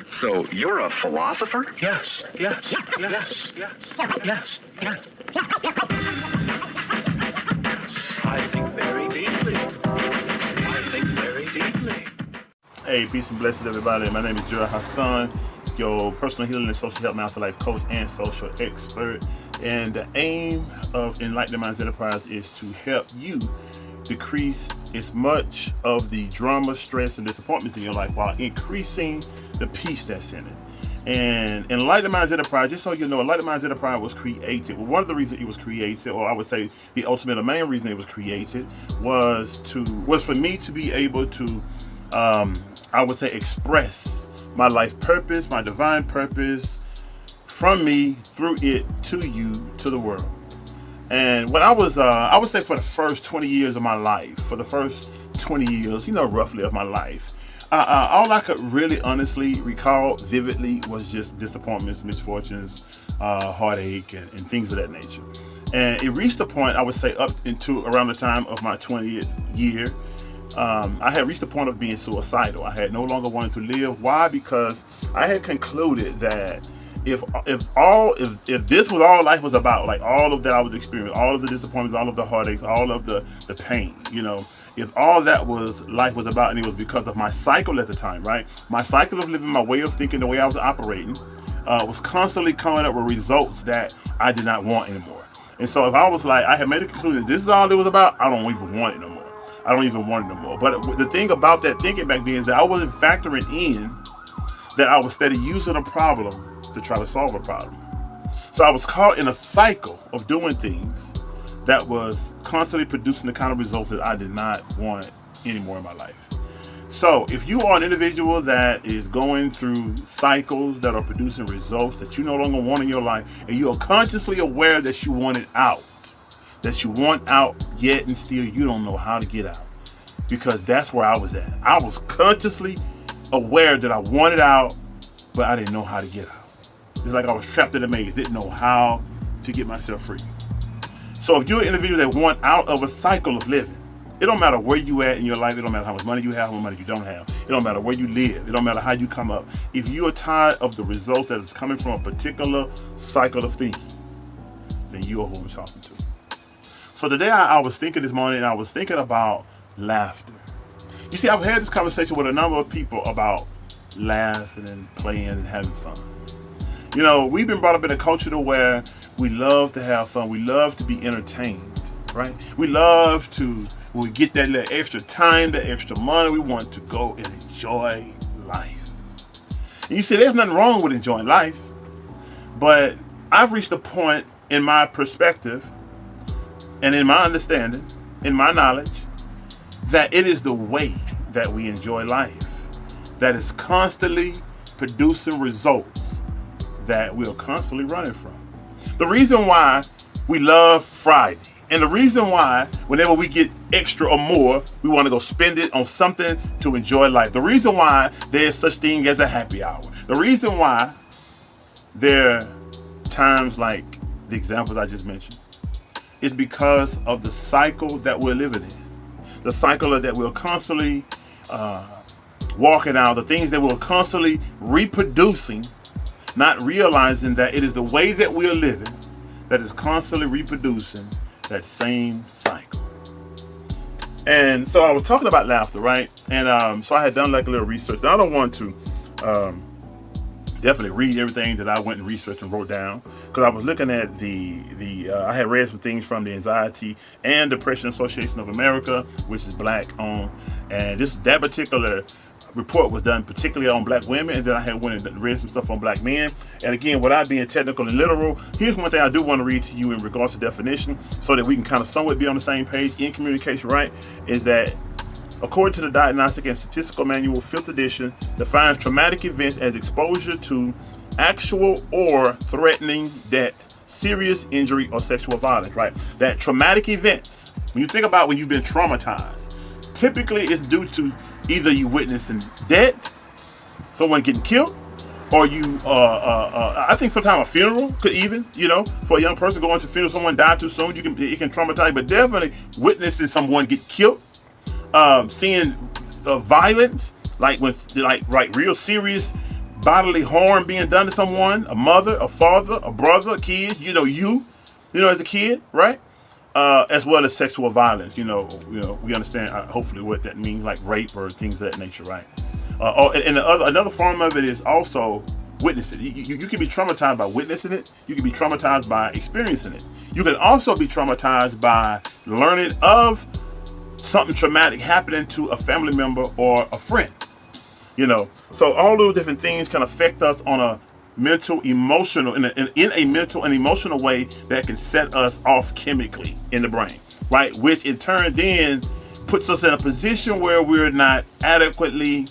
So you're a philosopher? Yes. I think very deeply. Hey, peace and blessings, everybody. My name is Gerald Hassan, your personal healing and social health master life coach and social expert. And the aim of Enlightened Minds Enterprise is to help you decrease as much of the drama, stress, and disappointments in your life while increasing the peace that's in it. And Enlightened Minds Enterprise, just so you know, Enlightened Minds Enterprise was created. Well, one of the reasons it was created, or I would say the ultimate or main reason it was created, was for me to be able to, I would say, express my life purpose, my divine purpose, from me through it to you, to the world. And when I would say for the first 20 years of my life, roughly of my life, all I could really honestly recall vividly was just disappointments, misfortunes, heartache, and things of that nature. And it reached a point, I would say, up into around the time of my 20th year, I had reached the point of being suicidal. I had no longer wanted to live. Why? Because I had concluded that if this was all life was about, like all of that I was experiencing, all of the disappointments, all of the heartaches, all of the pain, if all that was life was about, and it was because of my cycle at the time, right? My cycle of living, my way of thinking, the way I was operating, was constantly coming up with results that I did not want anymore. And so if I was like, I had made a conclusion, this is all it was about, I don't even want it no more. I don't even want it no more. But the thing about that thinking back then is that I wasn't factoring in that I was steady using a problem to try to solve a problem. So I was caught in a cycle of doing things that was constantly producing the kind of results that I did not want anymore in my life. So if you are an individual that is going through cycles that are producing results that you no longer want in your life, and you are consciously aware that you want it out, yet and still you don't know how to get out, because that's where I was at. I was consciously aware that I wanted out, but I didn't know how to get out. It's like I was trapped in a maze, didn't know how to get myself free. So if you're an individual that want out of a cycle of living, it don't matter where you at in your life, it don't matter how much money you have, how much money you don't have, it don't matter where you live, it don't matter how you come up. If you are tired of the result that is coming from a particular cycle of thinking, then you are who I'm talking to. So today I was thinking this morning, and I was thinking about laughter. You see, I've had this conversation with a number of people about laughing and playing and having fun. We've been brought up in a culture to where we love to have fun. We love to be entertained, right? We love to, when we get that little extra time, that extra money, we want to go and enjoy life. And you see, there's nothing wrong with enjoying life, but I've reached a point in my perspective and in my understanding, in my knowledge, that it is the way that we enjoy life that is constantly producing results that we are constantly running from. The reason why we love Friday, and the reason why whenever we get extra or more, we want to go spend it on something to enjoy life. The reason why there's such thing as a happy hour. The reason why there are times like the examples I just mentioned is because of the cycle that we're living in. The cycle that we're constantly walking out, the things that we're constantly reproducing, not realizing that it is the way that we're living that is constantly reproducing that same cycle. And so I was talking about laughter, right? And so I had done like a little research. Now, I don't want to definitely read everything that I went and researched and wrote down, because I was looking at I had read some things from the Anxiety and Depression Association of America, which is black owned, and that particular report was done particularly on black women, and then I had went and read some stuff on black men. And again, without being technical and literal, here's one thing I do want to read to you in regards to definition, so that we can kind of somewhat be on the same page in communication, right? Is that according to the Diagnostic and Statistical Manual, 5th edition, defines traumatic events as exposure to actual or threatening death, serious injury, or sexual violence, right? That traumatic events, when you think about when you've been traumatized, typically it's due to either you witnessing death, someone getting killed, or I think sometimes a funeral could even, for a young person going to a funeral, someone died too soon, it can traumatize, but definitely witnessing someone get killed, seeing violence, like real serious bodily harm being done to someone, a mother, a father, a brother, a kid, as a kid, right? As well as sexual violence, we understand hopefully what that means, like rape or things of that nature, right? And another form of it is also witnessing. You can be traumatized by witnessing it. You can be traumatized by experiencing it. You can also be traumatized by learning of something traumatic happening to a family member or a friend. So all those different things can affect us on a mental, emotional, in a mental and emotional way that can set us off chemically in the brain, right? Which in turn then puts us in a position where we're not adequately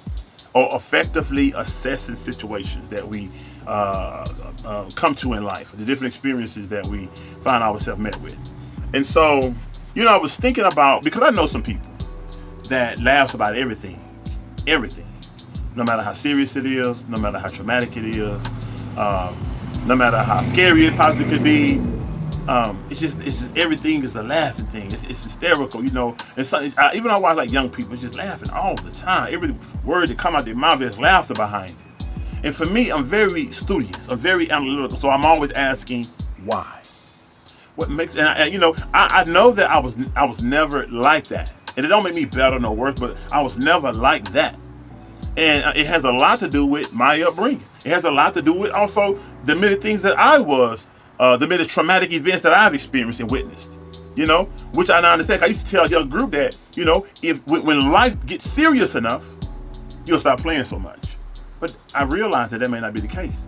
or effectively assessing situations that we come to in life, the different experiences that we find ourselves met with. And so, I was thinking about, because I know some people that laughs about everything, no matter how serious it is, no matter how traumatic it is, no matter how scary it possibly could be. It's just everything is a laughing thing. It's hysterical, And so, even I watch like young people just laughing all the time. Every word that come out their mouth, there's laughter behind it. And for me, I'm very studious. I'm very analytical. So I'm always asking why. What makes? And I know that I was never like that. And it don't make me better nor worse, but I was never like that. And it has a lot to do with my upbringing. It has a lot to do with also the many things that I was. The many traumatic events that I've experienced and witnessed, which I now understand. I used to tell a young group that, if when life gets serious enough, you'll stop playing so much. But I realized that may not be the case.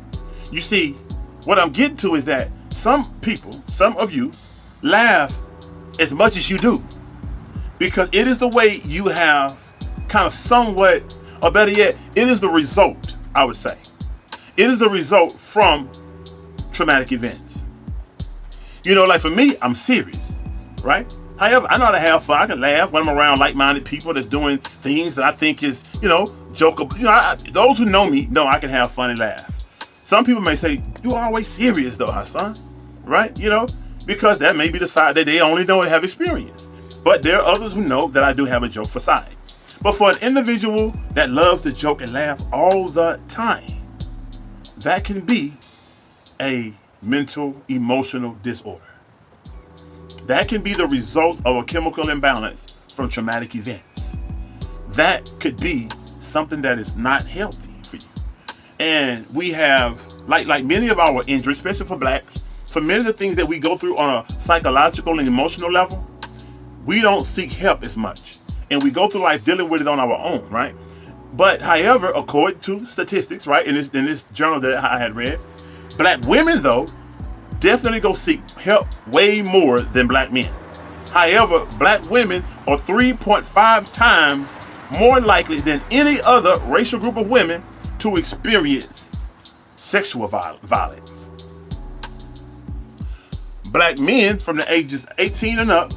You see, what I'm getting to is that some people, some of you, laugh as much as you do, because it is the way you have kind of somewhat, or better yet, it is the result, I would say. It is the result from traumatic events. Like for me, I'm serious, right? However, I know how to have fun. I can laugh when I'm around like-minded people that's doing things that I think is, jokeable. Those who know me know I can have fun and laugh. Some people may say, "You always serious though, Hassan," right? Because that may be the side that they only know and have experience. But there are others who know that I do have a joke for side. But for an individual that loves to joke and laugh all the time, that can be a mental, emotional disorder. That can be the result of a chemical imbalance from traumatic events. That could be something that is not healthy for you. And we have, like many of our injuries, especially for blacks, for many of the things that we go through on a psychological and emotional level, we don't seek help as much. And we go through life dealing with it on our own, right? But however, according to statistics, right, in this journal that I had read, black women, though, definitely go seek help way more than black men. However, black women are 3.5 times more likely than any other racial group of women to experience sexual violence. Black men from the ages 18 and up,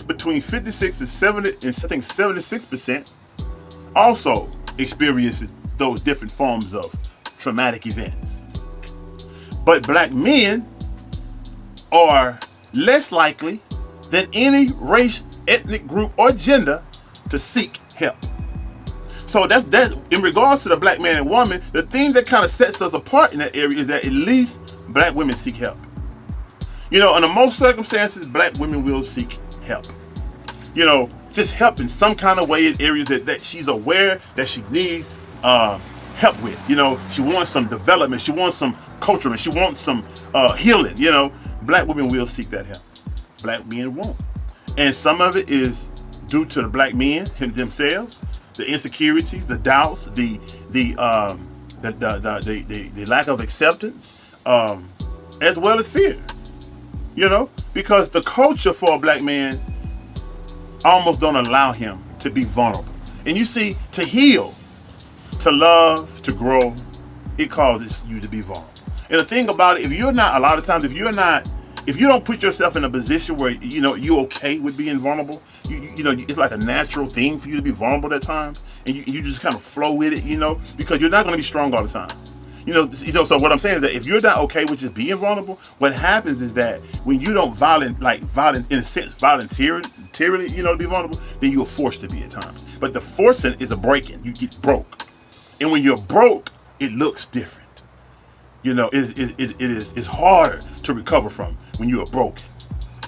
between 56 and 70, and I think 76%, also experiences those different forms of traumatic events. But black men are less likely than any race, ethnic group, or gender to seek help. So that's in regards to the black man and woman, the thing that kind of sets us apart in that area is that at least black women seek help. Under most circumstances, black women will seek help. Just help in some kind of way in areas that she's aware that she needs help with. She wants some development, she wants some culture, she wants some healing. Black women will seek that help. Black men won't. And some of it is due to the black men themselves, the insecurities, the doubts, the lack of acceptance, as well as fear. Because the culture for a black man almost don't allow him to be vulnerable. And you see, to heal, to love, to grow, it causes you to be vulnerable. And the thing about it, if you don't put yourself in a position where you're okay with being vulnerable, it's like a natural thing for you to be vulnerable at times, and you just kind of flow with it, because you're not going to be strong all the time. So what I'm saying is that if you're not okay with just being vulnerable, what happens is that when you don't voluntarily, to be vulnerable, then you're forced to be at times. But the forcing is a breaking. You get broke. And when you're broke, it looks different. It's harder to recover from when you are broken,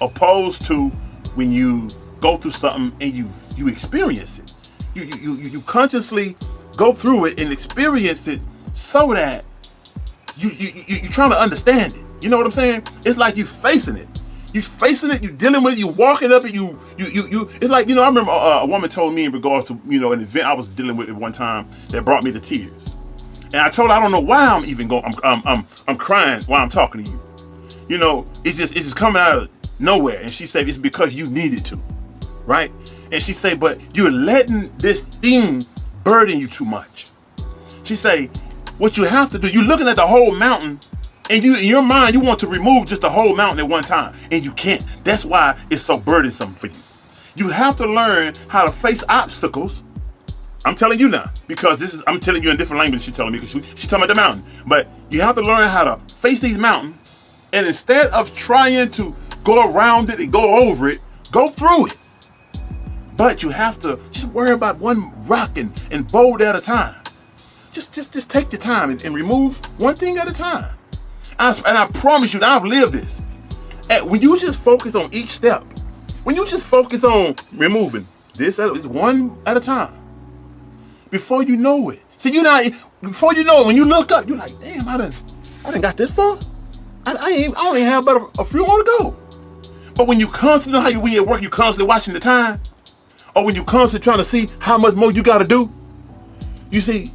opposed to when you go through something and you experience it. You consciously go through it and experience it so that you're trying to understand it. You know what I'm saying? It's like you facing it. You facing it. You dealing with it. You walking up and you. It's like, I remember a woman told me in regards to an event I was dealing with at one time that brought me to tears. And I told her I don't know why I'm even going. I'm crying while I'm talking to you. It's just coming out of nowhere. And she said it's because you needed to, right? And she said, but you're letting this thing burden you too much. She say, what you have to do, you're looking at the whole mountain, and in your mind, you want to remove just the whole mountain at one time, and you can't. That's why it's so burdensome for you. You have to learn how to face obstacles. I'm telling you now, because I'm telling you in different language. She's telling me because she's talking about the mountain. But you have to learn how to face these mountains, and instead of trying to go around it and go over it, go through it. But you have to just worry about one rock and boulder at a time. Just take your time and remove one thing at a time. And I promise you that I've lived this. And when you just focus on each step, when you just focus on removing this one at a time, before you know it. See, before you know it, when you look up, you're like, damn, I done got this far. I only have about a few more to go. But when you constantly, when you're at work, you constantly watching the time, or when you constantly trying to see how much more you got to do, you see,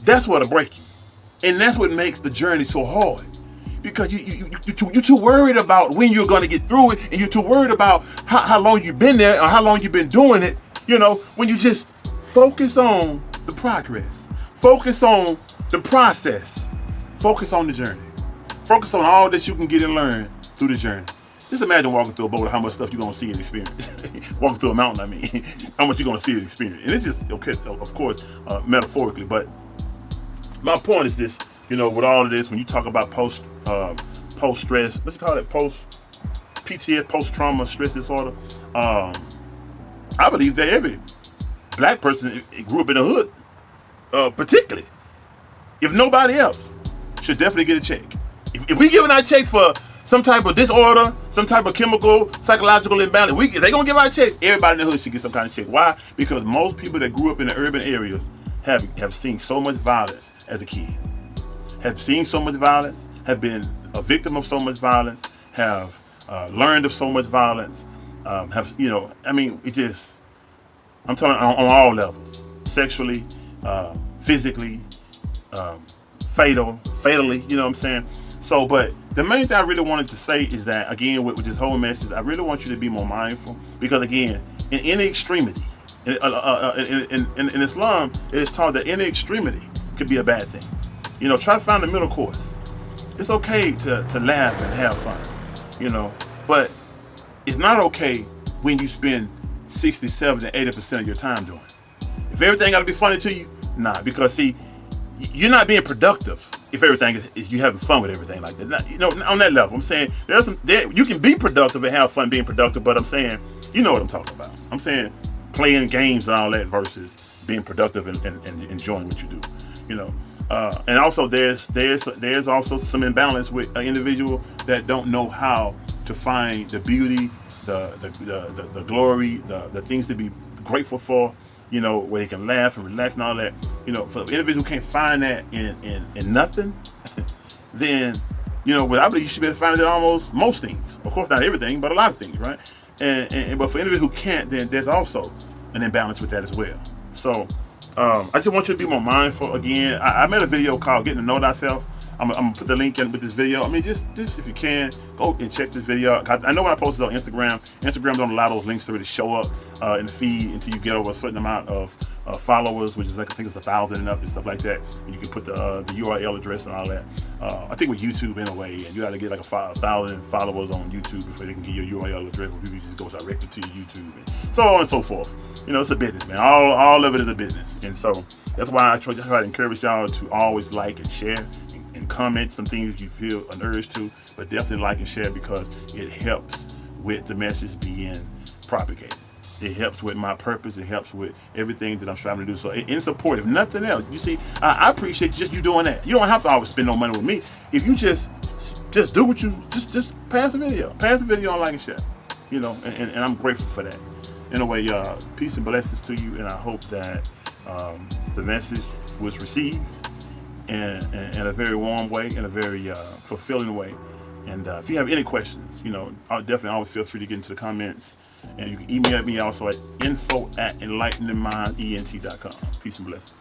that's what'll break you. And that's what makes the journey so hard. Because you're too worried about when you're going to get through it, and you're too worried about how long you've been there or how long you've been doing it. When you just focus on the progress, focus on the process, focus on the journey, focus on all that you can get and learn through the journey. Just imagine walking through a boulder, how much stuff you're going to see and experience. Walking through a mountain, how much you're going to see and experience. And it's just, okay, of course, metaphorically, but my point is this, with all of this, when you talk about post-stress, what you call it, post-PTS, post-trauma stress disorder, I believe that every black person grew up in the hood, particularly, if nobody else, should definitely get a check. If we giving out checks for some type of disorder, some type of chemical, psychological imbalance, if they gonna give out a check, everybody in the hood should get some kind of check. Why? Because most people that grew up in the urban areas have seen so much violence as a kid, have seen so much violence, have been a victim of so much violence, have learned of so much violence, it just, I'm telling you, on all levels, sexually, physically, fatally, you know what I'm saying? So, but the main thing I really wanted to say is that, again, with this whole message, I really want you to be more mindful, because again, in any extremity, in Islam, it is taught that any extremity could be a bad thing. Try to find the middle course. It's okay to laugh and have fun, but it's not okay when you spend 60, 70, 80% of your time doing it. If everything got to be funny to you, nah, because see, you're not being productive if everything is you having fun with everything like that. On that level, I'm saying you can be productive and have fun being productive, but I'm saying, you know what I'm talking about. I'm saying playing games and all that versus being productive and enjoying what you do, and also there's also some imbalance with an individual that don't know how to find the beauty, the glory, the things to be grateful for, where they can laugh and relax and all that. For the individual who can't find that in nothing, then, what I believe you should be able to find it in almost most things. Of course, not everything, but a lot of things, right? But for individuals who can't, then there's also an imbalance with that as well. So, I just want you to be more mindful. Again, I made a video called Getting to Know Thyself. I'm gonna put the link in with this video. Just if you can, go and check this video out. I know when I post it on Instagram don't allow those links to really show up in the feed until you get over a certain amount of followers, which is like, I think it's 1,000 and up and stuff like that. And you can put the URL address and all that. I think with YouTube anyway, and you got to get like 1,000 followers on YouTube before they can get your URL address, where people just goes directly to your YouTube, and so on and so forth. It's a business, man. All of it is a business, and so that's why I try to encourage y'all to always like and share and comment some things you feel an urge to, but definitely like and share, because it helps with the message being propagated. It helps with my purpose. It helps with everything that I'm striving to do. So in support, if nothing else, you see, I appreciate just you doing that. You don't have to always spend no money with me. If you just do what you just pass the video on, like and share. You know, and I'm grateful for that. Anyway, peace and blessings to you, and I hope that the message was received in a very warm way, in a very fulfilling way. And if you have any questions, you know, I'll definitely always feel free to get into the comments. And you can email me also at info@enlighteningmindent.com. Peace and blessings.